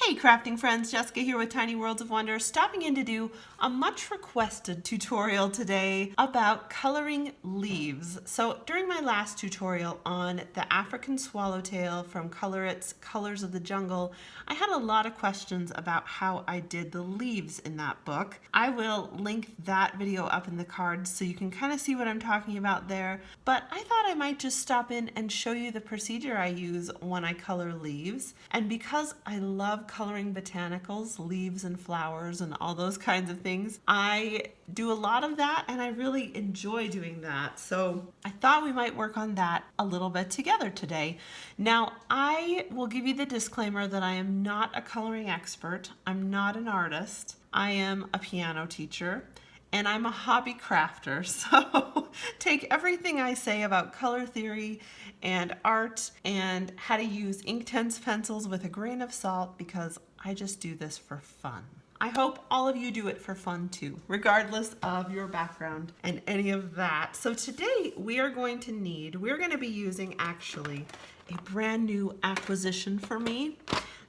Hey crafting friends, Jessica here with Tiny Worlds of Wonder, stopping in to do a much requested tutorial today about coloring leaves. So during my last tutorial on the African swallowtail from Colorit's Colors of the Jungle, I had a lot of questions about how I did the leaves in that book. I will link that video up in the cards so you can kind of see what I'm talking about there, but I thought I might just stop in and show you the procedure I use when I color leaves. And because I love coloring botanicals, leaves and flowers and all those kinds of things, I do a lot of that and I really enjoy doing that. So I thought we might work on that a little bit together today. Now, I will give you the disclaimer that I am not a coloring expert. I'm not an artist. I am a piano teacher and I'm a hobby crafter. So take everything I say about color theory and art and how to use Inktense pencils with a grain of salt, because I just do this for fun. I hope all of you do it for fun too, regardless of your background and any of that. So today we're going to be using actually a brand new acquisition for me,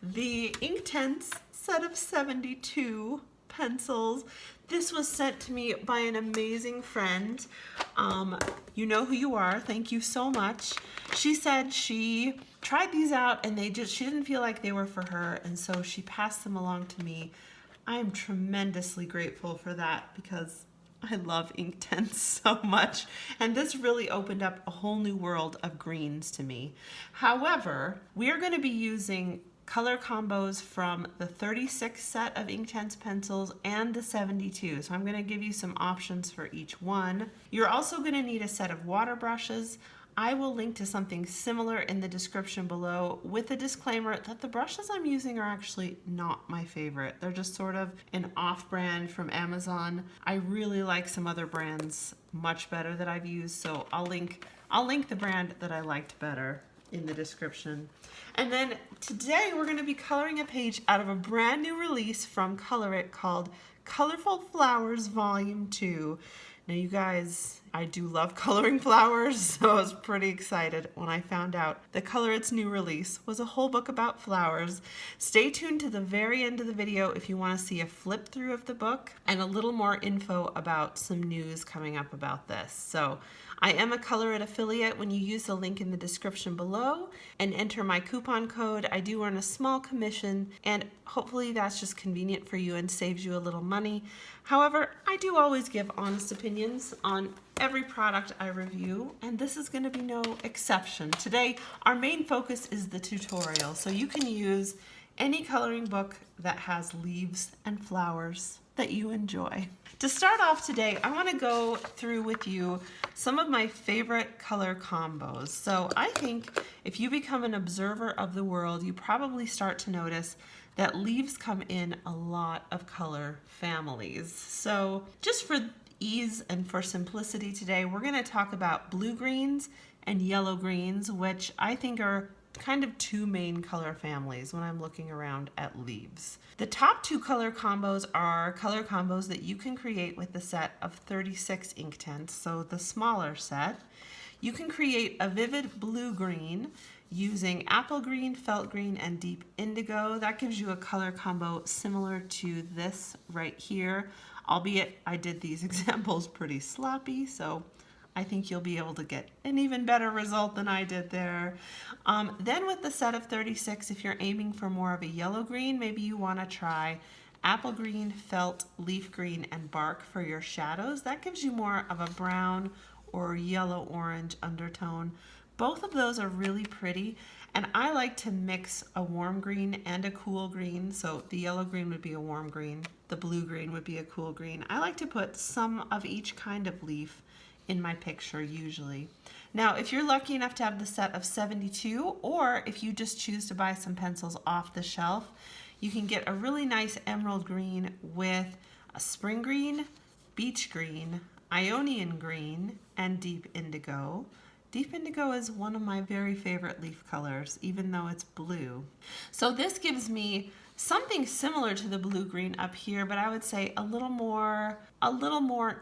the Inktense set of 72 pencils. This was sent to me by an amazing friend. You know who you are. Thank you so much. She said she tried these out and she didn't feel like they were for her, and so she passed them along to me. I am tremendously grateful for that because I love Inktense so much, and this really opened up a whole new world of greens to me. However, we are going to be using color combos from the 36 set of Inktense pencils and the 72. So I'm going to give you some options for each one. You're also going to need a set of water brushes. I will link to something similar in the description below, with a disclaimer that the brushes I'm using are actually not my favorite. They're just sort of an off-brand from Amazon. I really like some other brands much better that I've used, so I'll link the brand that I liked better in the description. And then today we're going to be coloring a page out of a brand new release from Colorit called Colorful Flowers Volume 2. Now you guys, I do love coloring flowers, so I was pretty excited when I found out that Colorit's new release was a whole book about flowers. Stay tuned to the very end of the video if you want to see a flip through of the book and a little more info about some news coming up about this. So I am a Colorit affiliate. When you use the link in the description below and enter my coupon code, I do earn a small commission, and hopefully that's just convenient for you and saves you a little money. However, I do always give honest opinions on every product I review, and this is going to be no exception. Today, our main focus is the tutorial, so you can use any coloring book that has leaves and flowers that you enjoy. To start off today, I want to go through with you some of my favorite color combos. So I think if you become an observer of the world, you probably start to notice that leaves come in a lot of color families. So just for ease and for simplicity today, we're going to talk about blue greens and yellow greens, which I think are kind of two main color families when I'm looking around at leaves. The top two color combos are color combos that you can create with the set of 36 Inktense, so the smaller set. You can create a vivid blue-green using apple green, felt green, and deep indigo. That gives you a color combo similar to this right here, albeit I did these examples pretty sloppy, so I think you'll be able to get an even better result than I did there. Then with the set of 36, if you're aiming for more of a yellow green, maybe you want to try apple green, felt, leaf green, and bark for your shadows. That gives you more of a brown or yellow-orange undertone. Both of those are really pretty, and I like to mix a warm green and a cool green. So the yellow green would be a warm green, the blue green would be a cool green. I like to put some of each kind of leaf in my picture usually. Now, if you're lucky enough to have the set of 72, or if you just choose to buy some pencils off the shelf, you can get a really nice emerald green with a spring green, beach green, Ionian green, and deep indigo. Deep indigo is one of my very favorite leaf colors, even though it's blue. So this gives me something similar to the blue-green up here, but I would say a little more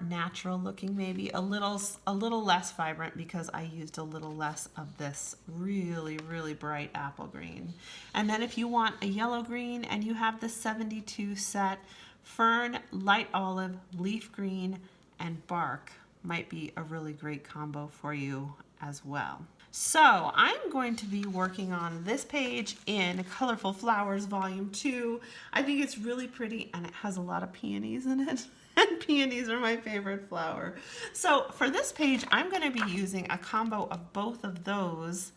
natural looking, maybe a little less vibrant because I used a little less of this really, really bright apple green. And then if you want a yellow green and you have the 72 set, fern, light olive, leaf green, and bark might be a really great combo for you as well. So I'm going to be working on this page in Colorful Flowers Volume 2. I think it's really pretty and it has a lot of peonies in it. And peonies are my favorite flower. So for this page, I'm going to be using a combo of both of those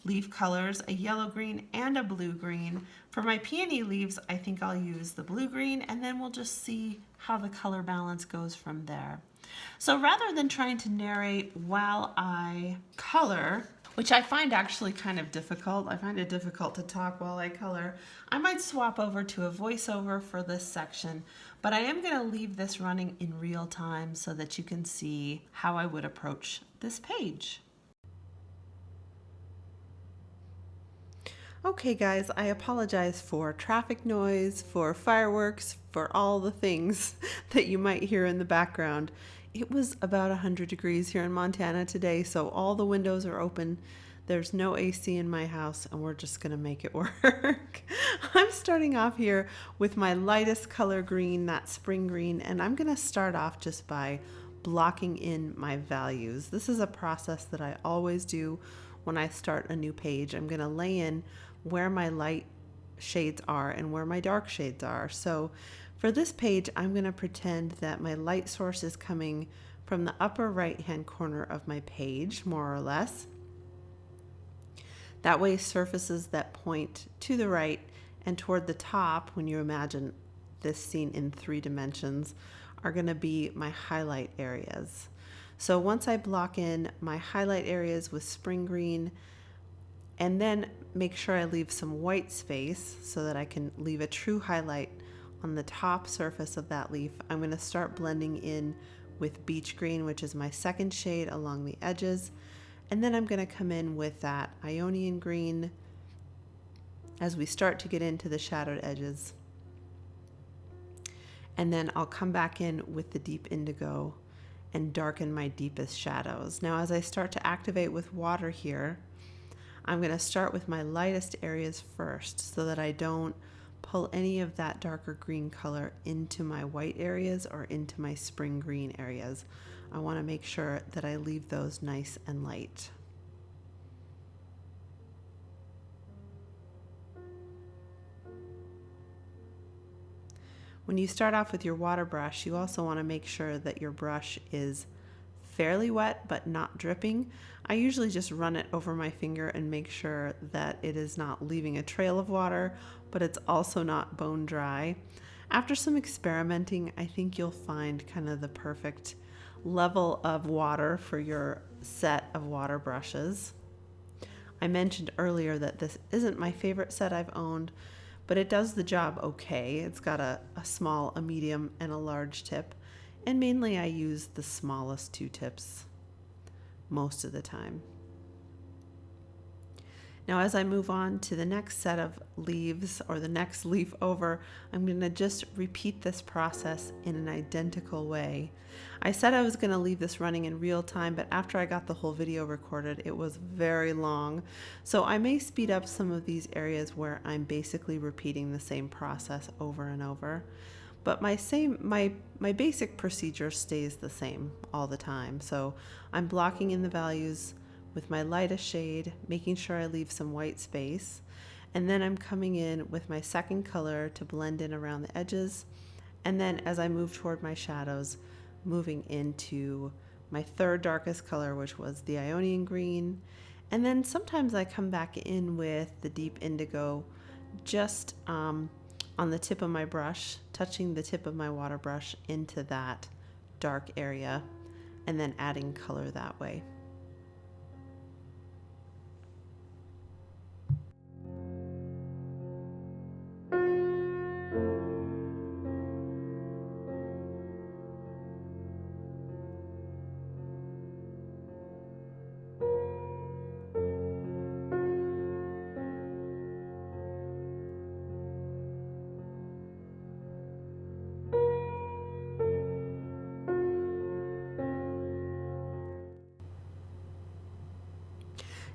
leaf colors, a yellow green and a blue green. For my peony leaves, I think I'll use the blue green, and then we'll just see how the color balance goes from there. So rather than trying to narrate while I color, which I find actually kind of difficult, I find it difficult to talk while I color, I might swap over to a voiceover for this section, but I am going to leave this running in real time so that you can see how I would approach this page. Okay guys, I apologize for traffic noise, for fireworks, for all the things that you might hear in the background. It was about 100 degrees here in Montana today, so all the windows are open. There's no AC in my house, and we're just gonna make it work. I'm starting off here with my lightest color green, that spring green, and I'm gonna start off just by blocking in my values. This is a process that I always do when I start a new page. I'm gonna lay in where my light shades are and where my dark shades are. So for this page, I'm going to pretend that my light source is coming from the upper right hand corner of my page, more or less. That way surfaces that point to the right and toward the top, when you imagine this scene in 3 dimensions, are going to be my highlight areas. So once I block in my highlight areas with spring green, and then make sure I leave some white space so that I can leave a true highlight on the top surface of that leaf, I'm going to start blending in with beach green, which is my second shade, along the edges. And then I'm going to come in with that Ionian green as we start to get into the shadowed edges. And then I'll come back in with the deep indigo and darken my deepest shadows. Now as I start to activate with water here, I'm going to start with my lightest areas first so that I don't pull any of that darker green color into my white areas or into my spring green areas. I want to make sure that I leave those nice and light. When you start off with your water brush, you also want to make sure that your brush is fairly wet but not dripping. I usually just run it over my finger and make sure that it is not leaving a trail of water, but it's also not bone dry. After some experimenting, I think you'll find kind of the perfect level of water for your set of water brushes. I mentioned earlier that this isn't my favorite set I've owned, but it does the job okay. It's got a small, a medium, and a large tip. And mainly I use the smallest 2 tips most of the time. Now as I move on to the next set of leaves, or the next leaf over, I'm going to just repeat this process in an identical way. I said I was going to leave this running in real time, but after I got the whole video recorded, it was very long. So I may speed up some of these areas where I'm basically repeating the same process over and over. But my basic procedure stays the same all the time. So I'm blocking in the values with my lightest shade, making sure I leave some white space. And then I'm coming in with my second color to blend in around the edges. And then as I move toward my shadows, moving into my third darkest color, which was the Ionian green. And then sometimes I come back in with the deep indigo, just on the tip of my brush, touching the tip of my water brush into that dark area, and then adding color that way.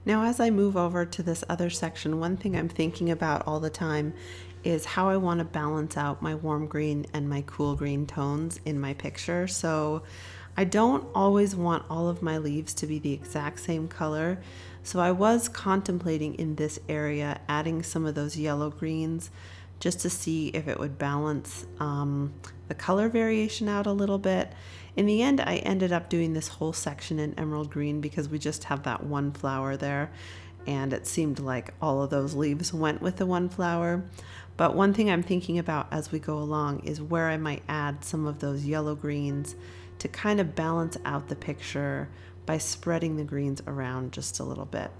Now, as I move over to this other section, one thing I'm thinking about all the time is how I want to balance out my warm green and my cool green tones in my picture. So I don't always want all of my leaves to be the exact same color. So I was contemplating in this area adding some of those yellow greens just to see if it would balance the color variation out a little bit. In the end, I ended up doing this whole section in emerald green because we just have that one flower there, and it seemed like all of those leaves went with the one flower. But one thing I'm thinking about as we go along is where I might add some of those yellow greens to kind of balance out the picture by spreading the greens around just a little bit.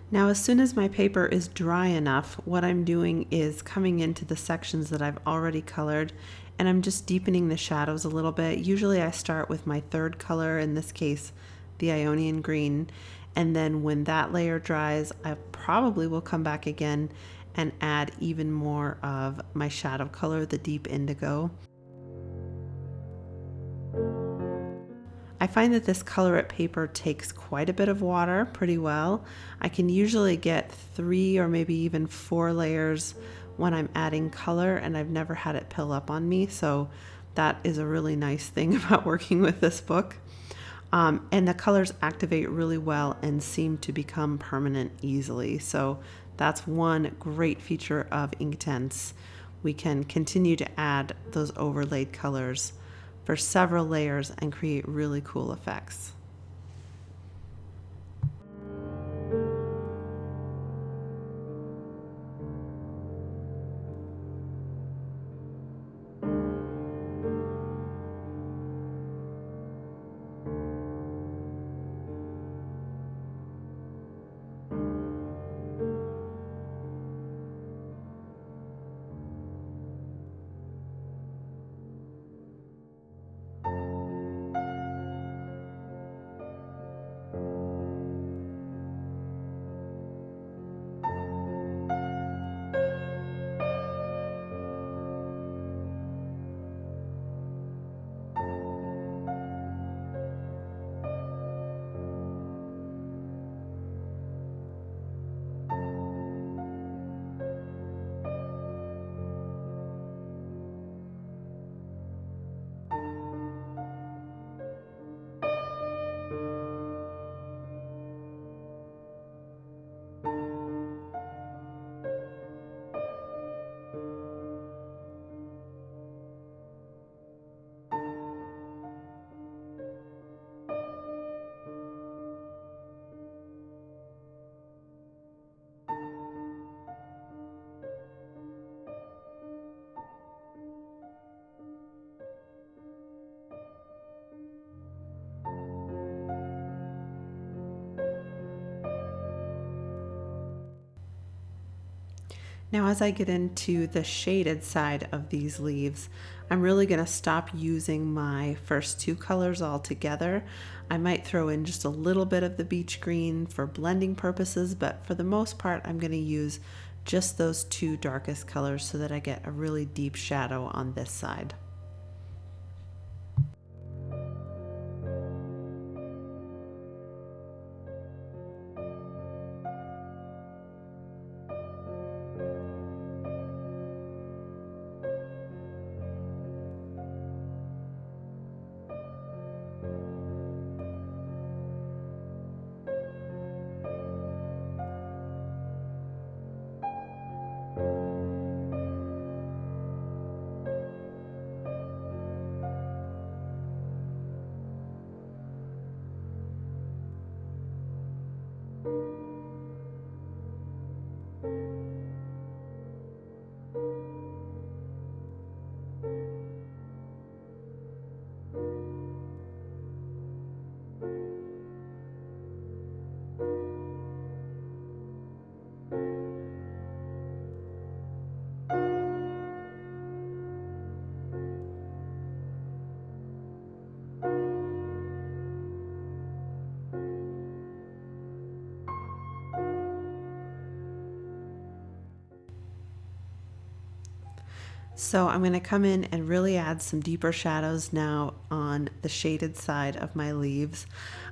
Now, as soon as my paper is dry enough, what I'm doing is coming into the sections that I've already colored, and I'm just deepening the shadows a little bit. Usually I start with my third color, in this case, the Ionian green, and then when that layer dries, I probably will come back again and add even more of my shadow color, the deep indigo. I find that this Colorit paper takes quite a bit of water pretty well. I can usually get 3 or maybe even 4 layers when I'm adding color, and I've never had it pill up on me, so that is a really nice thing about working with this book. And the colors activate really well and seem to become permanent easily. So that's one great feature of Inktense. We can continue to add those overlaid colors for several layers and create really cool effects. Now, as I get into the shaded side of these leaves, I'm really going to stop using my first 2 colors altogether. I might throw in just a little bit of the beach green for blending purposes, but for the most part, I'm going to use just those 2 darkest colors so that I get a really deep shadow on this side. So I'm going to come in and really add some deeper shadows now on the shaded side of my leaves.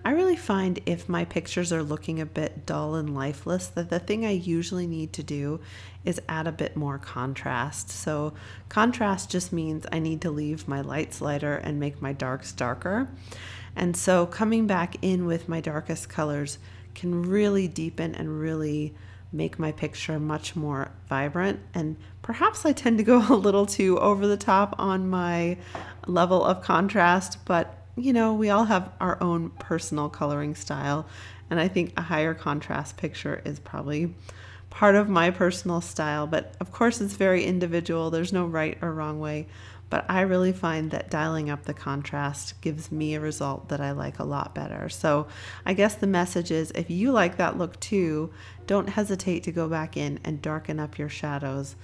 I really find if my pictures are looking a bit dull and lifeless, that the thing I usually need to do is add a bit more contrast. So contrast just means I need to leave my lights lighter and make my darks darker. And so coming back in with my darkest colors can really deepen and really make my picture much more vibrant. And perhaps I tend to go a little too over the top on my level of contrast, but you know, we all have our own personal coloring style. And I think a higher contrast picture is probably part of my personal style. But of course, it's very individual. There's no right or wrong way. But I really find that dialing up the contrast gives me a result that I like a lot better. So I guess the message is, if you like that look too, don't hesitate to go back in and darken up your shadows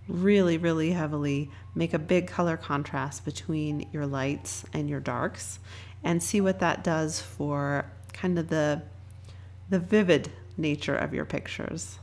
really, really heavily. Make a big color contrast between your lights and your darks and see what that does for kind of the vivid nature of your pictures.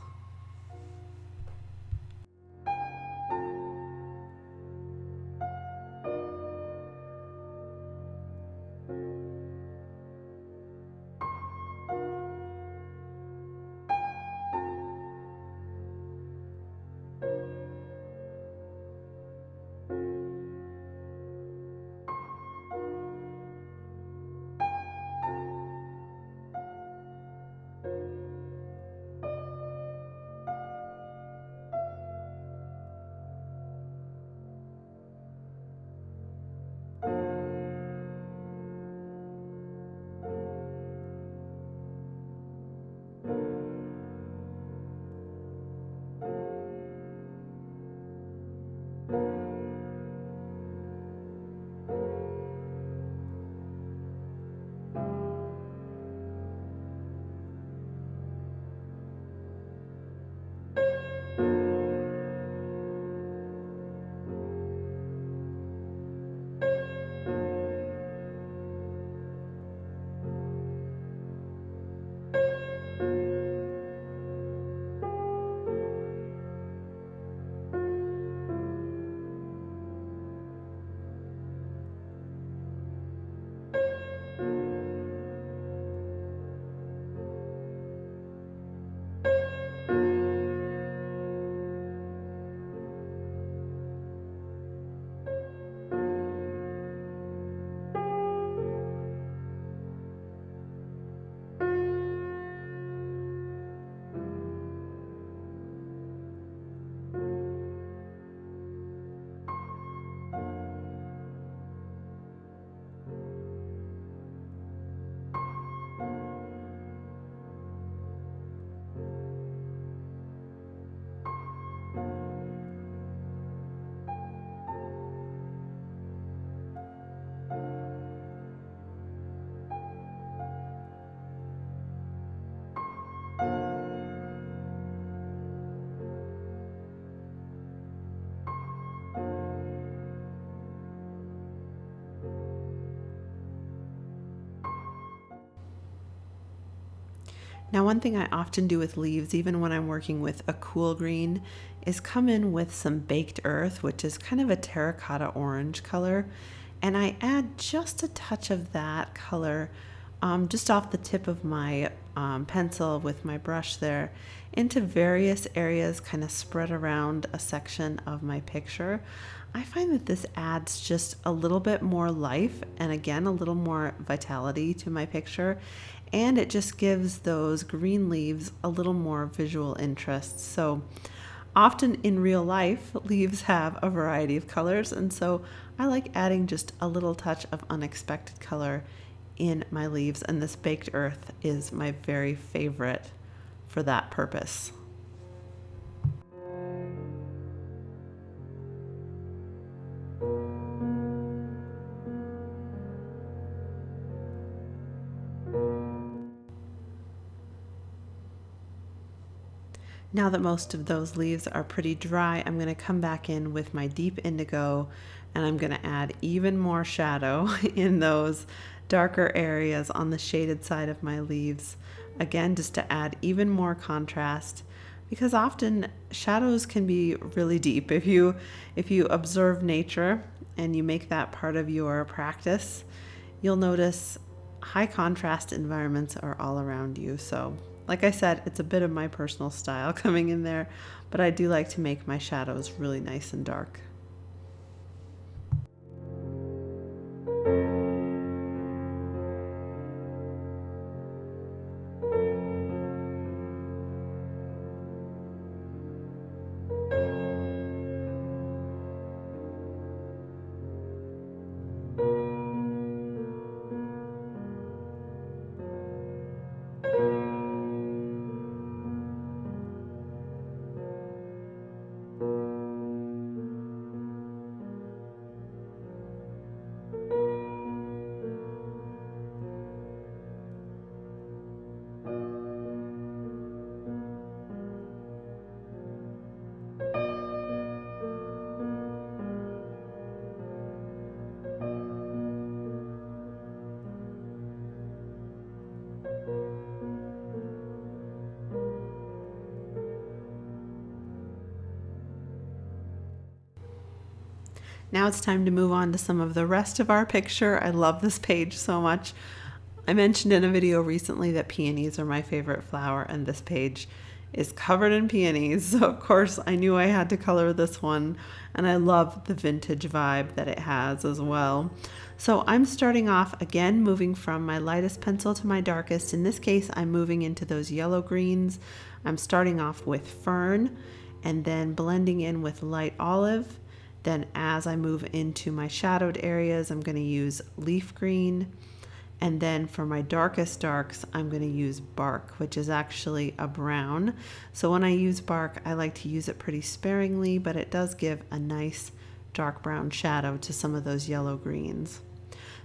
Now, one thing I often do with leaves, even when I'm working with a cool green, is come in with some baked earth, which is kind of a terracotta orange color. And I add just a touch of that color just off the tip of my pencil with my brush there into various areas, kind of spread around a section of my picture. I find that this adds just a little bit more life and again, a little more vitality to my picture. And it just gives those green leaves a little more visual interest. So often in real life, leaves have a variety of colors. And so I like adding just a little touch of unexpected color in my leaves. And this baked earth is my very favorite for that purpose. Now that most of those leaves are pretty dry, I'm going to come back in with my deep indigo and I'm going to add even more shadow in those darker areas on the shaded side of my leaves. Again, just to add even more contrast. because often shadows can be really deep. If you observe nature and you make that part of your practice, you'll notice high contrast environments are all around you. So like I said, it's a bit of my personal style coming in there, but I do like to make my shadows really nice and dark. Now it's time to move on to some of the rest of our picture. I love this page so much. I mentioned in a video recently that peonies are my favorite flower, and this page is covered in peonies. So of course I knew I had to color this one, and I love the vintage vibe that it has as well. So I'm starting off again, moving from my lightest pencil to my darkest. In this case, I'm moving into those yellow greens. I'm starting off with fern and then blending in with light olive. Then as I move into my shadowed areas, I'm going to use leaf green. And then for my darkest darks, I'm going to use bark, which is actually a brown. So when I use bark, I like to use it pretty sparingly, but it does give a nice dark brown shadow to some of those yellow greens.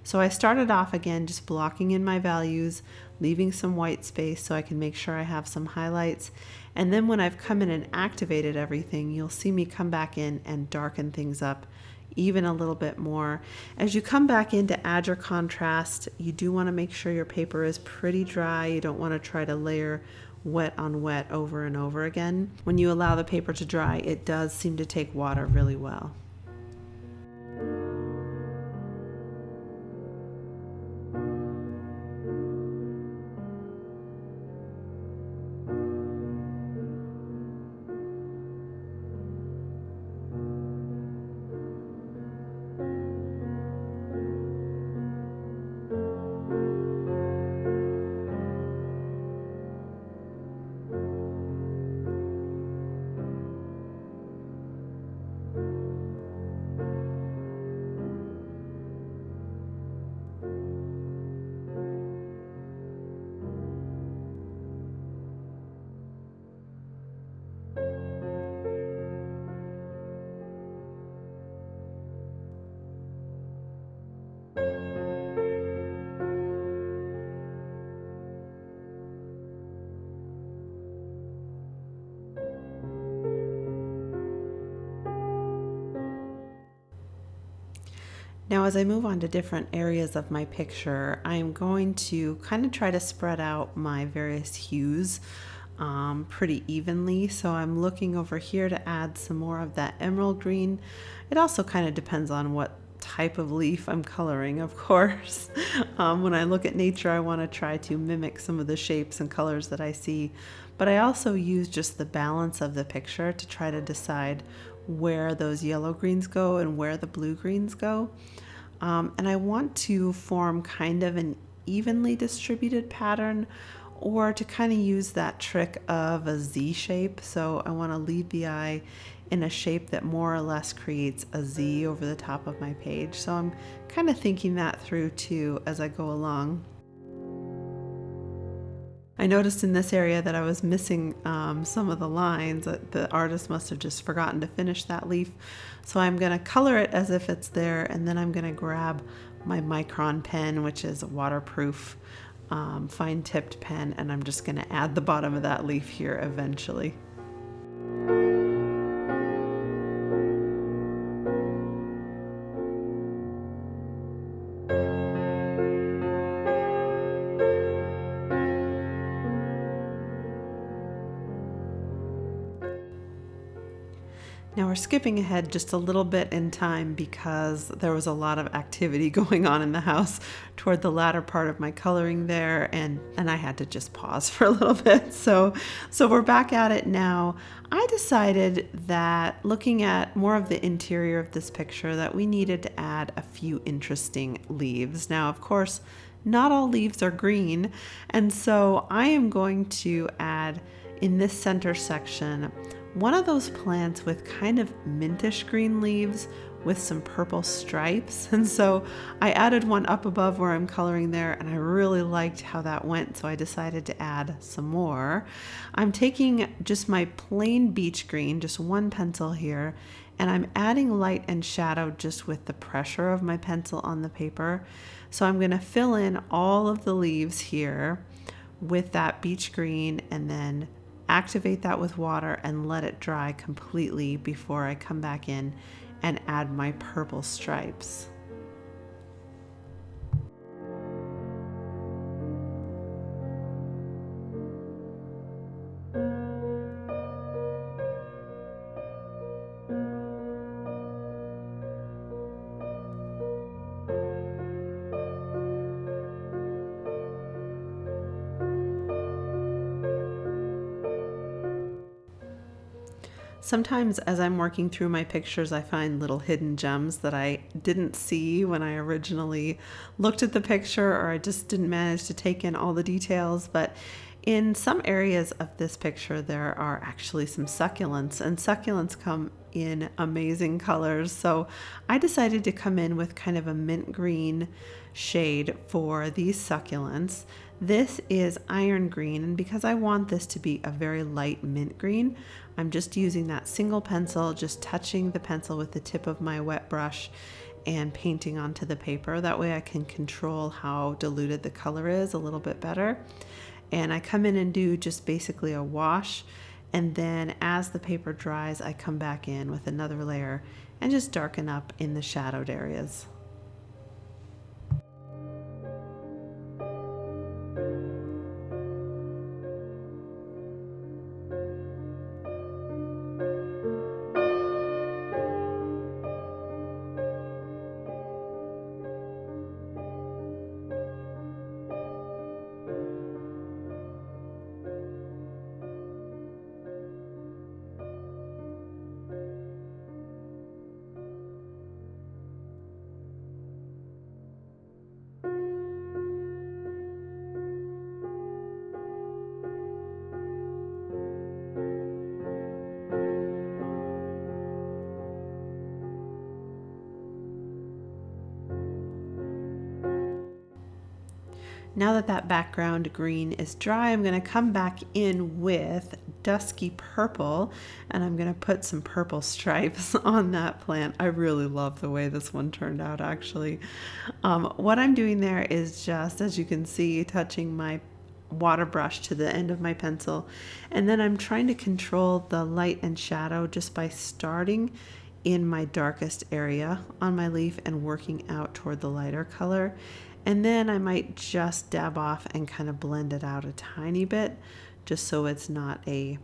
So I started off again just blocking in my values, leaving some white space so I can make sure I have some highlights. And then when I've come in and activated everything, you'll see me come back in and darken things up even a little bit more. As you come back in to add your contrast, you do want to make sure your paper is pretty dry. You don't want to try to layer wet on wet over and over again. When you allow the paper to dry, it does seem to take water really well. Now, as I move on to different areas of my picture, I'm going to kind of try to spread out my various hues pretty evenly. So I'm looking over here to add some more of that emerald green. It also kind of depends on what type of leaf I'm coloring, of course. When I look at nature, I want to try to mimic some of the shapes and colors that I see. But I also use just the balance of the picture to try to decide where those yellow greens go and where the blue greens go. And I want to form kind of an evenly distributed pattern, or to kind of use that trick of a Z shape. So I want to lead the eye in a shape that more or less creates a Z over the top of my page. So I'm kind of thinking that through too as I go along. I noticed in this area that I was missing some of the lines. The artist must have just forgotten to finish that leaf. So I'm going to color it as if it's there, and then I'm going to grab my micron pen, which is a waterproof fine tipped pen, and I'm just going to add the bottom of that leaf here eventually. Now we're skipping ahead just a little bit in time because there was a lot of activity going on in the house toward the latter part of my coloring there, and I had to just pause for a little bit. So we're back at it now. I decided that looking at more of the interior of this picture that we needed to add a few interesting leaves. Now, of course, not all leaves are green, and so I am going to add in this center section one of those plants with kind of mintish green leaves with some purple stripes. And so I added one up above where I'm coloring there, and I really liked how that went, so I decided to add some more. I'm taking just my plain beach green, just one pencil here, and I'm adding light and shadow just with the pressure of my pencil on the paper. So I'm going to fill in all of the leaves here with that beach green, and then activate that with water and let it dry completely before I come back in and add my purple stripes. Sometimes as I'm working through my pictures, I find little hidden gems that I didn't see when I originally looked at the picture, or I just didn't manage to take in all the details. But in some areas of this picture, there are actually some succulents, and succulents come in amazing colors. So I decided to come in with kind of a mint green shade for these succulents. This is iron green, and because I want this to be a very light mint green, I'm just using that single pencil, just touching the pencil with the tip of my wet brush and painting onto the paper. That way I can control how diluted the color is a little bit better. And I come in and do just basically a wash, and then as the paper dries, I come back in with another layer and just darken up in the shadowed areas. Now that that background green is dry, I'm going to come back in with dusky purple, and I'm going to put some purple stripes on that plant. I really love the way this one turned out, actually. What I'm doing there is just, as you can see, touching my water brush to the end of my pencil, and then I'm trying to control the light and shadow just by starting in my darkest area on my leaf and working out toward the lighter color. And then I might just dab off and kind of blend it out a tiny bit, just so it's not a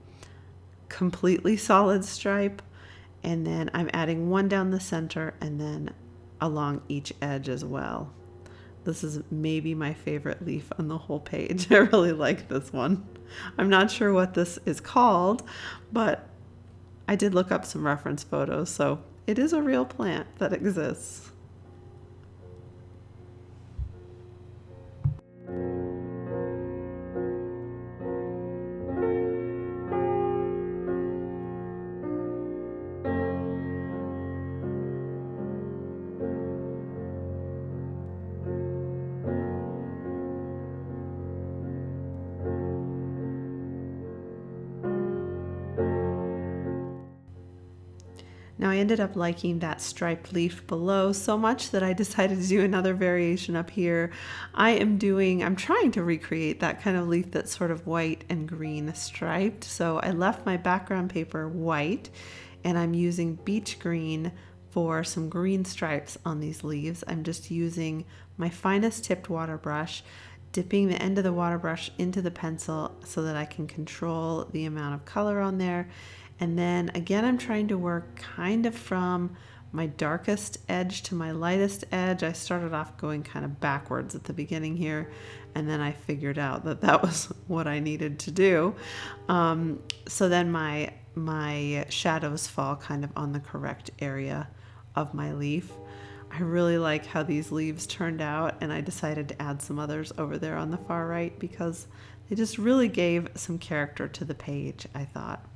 completely solid stripe. And then I'm adding one down the center and then along each edge as well. This is maybe my favorite leaf on the whole page. I really like this one. I'm not sure what this is called, but I did look up some reference photos, so it is a real plant that exists. Now I ended up liking that striped leaf below so much that I decided to do another variation up here. I'm trying to recreate that kind of leaf that's sort of white and green striped. So I left my background paper white, and I'm using beach green for some green stripes on these leaves. I'm just using my finest tipped water brush, dipping the end of the water brush into the pencil so that I can control the amount of color on there. And then again, I'm trying to work kind of from my darkest edge to my lightest edge. I started off going kind of backwards at the beginning here, and then I figured out that that was what I needed to do. So then my shadows fall kind of on the correct area of my leaf. I really like how these leaves turned out, and I decided to add some others over there on the far right because they just really gave some character to the page, I thought.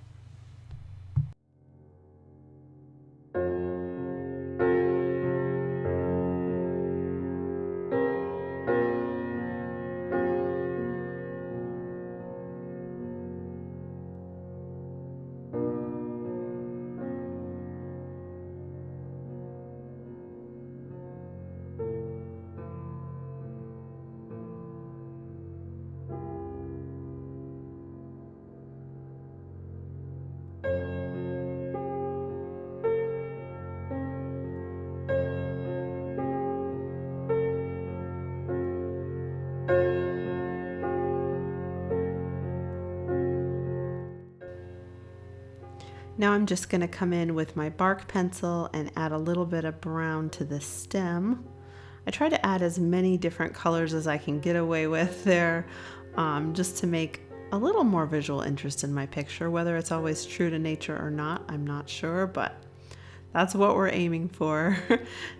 Now I'm just going to come in with my bark pencil and add a little bit of brown to the stem. I try to add as many different colors as I can get away with there, just to make a little more visual interest in my picture. Whether it's always true to nature or not, I'm not sure, but that's what we're aiming for.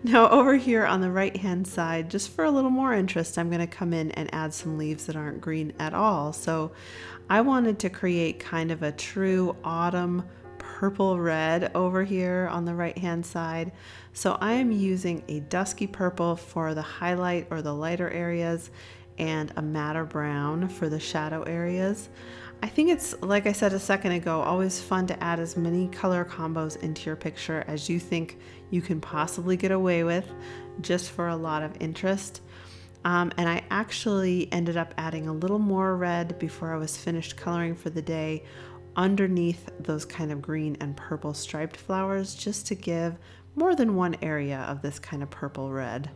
Now over here on the right hand side, just for a little more interest, I'm going to come in and add some leaves that aren't green at all. So I wanted to create kind of a true autumn purple red over here on the right hand side. So I am using a dusky purple for the highlight or the lighter areas and a matter brown for the shadow areas. I think it's, like I said a second ago, always fun to add as many color combos into your picture as you think you can possibly get away with, just for a lot of interest. And I actually ended up adding a little more red before I was finished coloring for the day underneath those kind of green and purple striped flowers, just to give more than one area of this kind of purple red.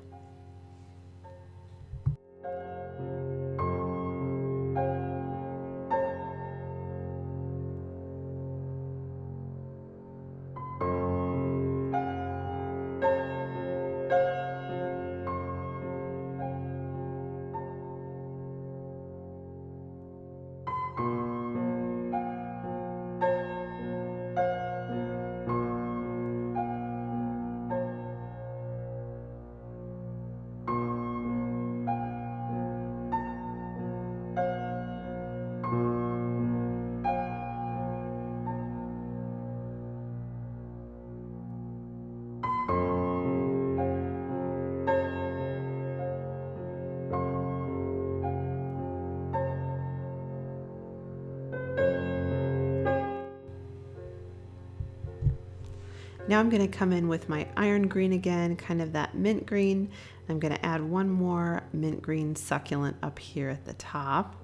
Now I'm going to come in with my iron green again, kind of that mint green. I'm going to add one more mint green succulent up here at the top.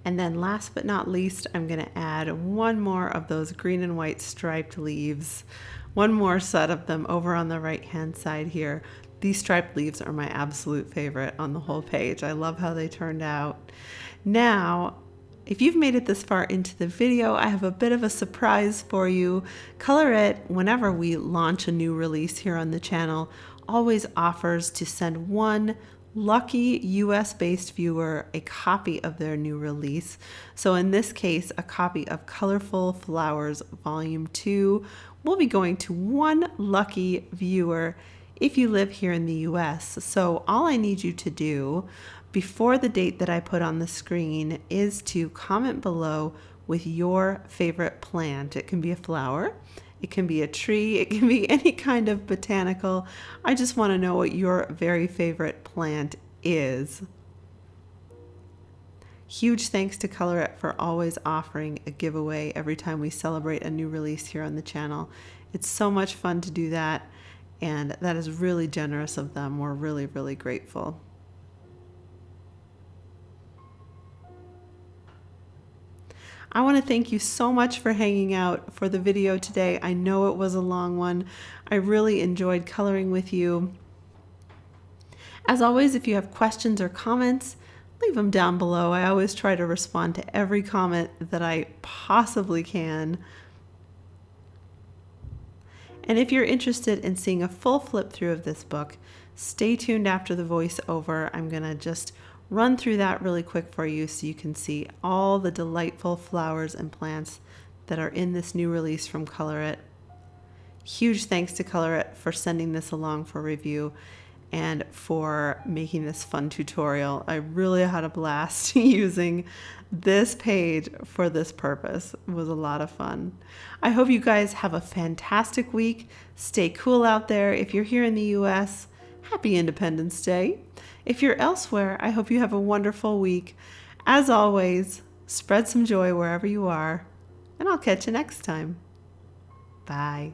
And then last but not least, I'm going to add one more of those green and white striped leaves. One more set of them over on the right hand side here. These striped leaves are my absolute favorite on the whole page. I love how they turned out. Now, if you've made it this far into the video, I have a bit of a surprise for you. Colorit, whenever we launch a new release here on the channel, always offers to send one lucky US-based viewer a copy of their new release. So in this case, a copy of Colorful Flowers Volume 2 will be going to one lucky viewer if you live here in the US. So all I need you to do before the date that I put on the screen is to comment below with your favorite plant. It can be a flower, it can be a tree, it can be any kind of botanical. I just want to know what your very favorite plant is. Huge thanks to Colorit for always offering a giveaway every time we celebrate a new release here on the channel. It's so much fun to do that, and that is really generous of them. We're really, really grateful. I want to thank you so much for hanging out for the video today. I know it was a long one. I really enjoyed coloring with you. As always, if you have questions or comments, leave them down below. I always try to respond to every comment that I possibly can. And if you're interested in seeing a full flip through of this book, stay tuned after the voiceover. I'm going to just run through that really quick for you so you can see all the delightful flowers and plants that are in this new release from Colorit. Huge thanks to Colorit for sending this along for review and for making this fun tutorial. I really had a blast using this page for this purpose. It was a lot of fun. I hope you guys have a fantastic week. Stay cool out there. If you're here in the US, happy Independence Day. If you're elsewhere, I hope you have a wonderful week. As always, spread some joy wherever you are, and I'll catch you next time. Bye.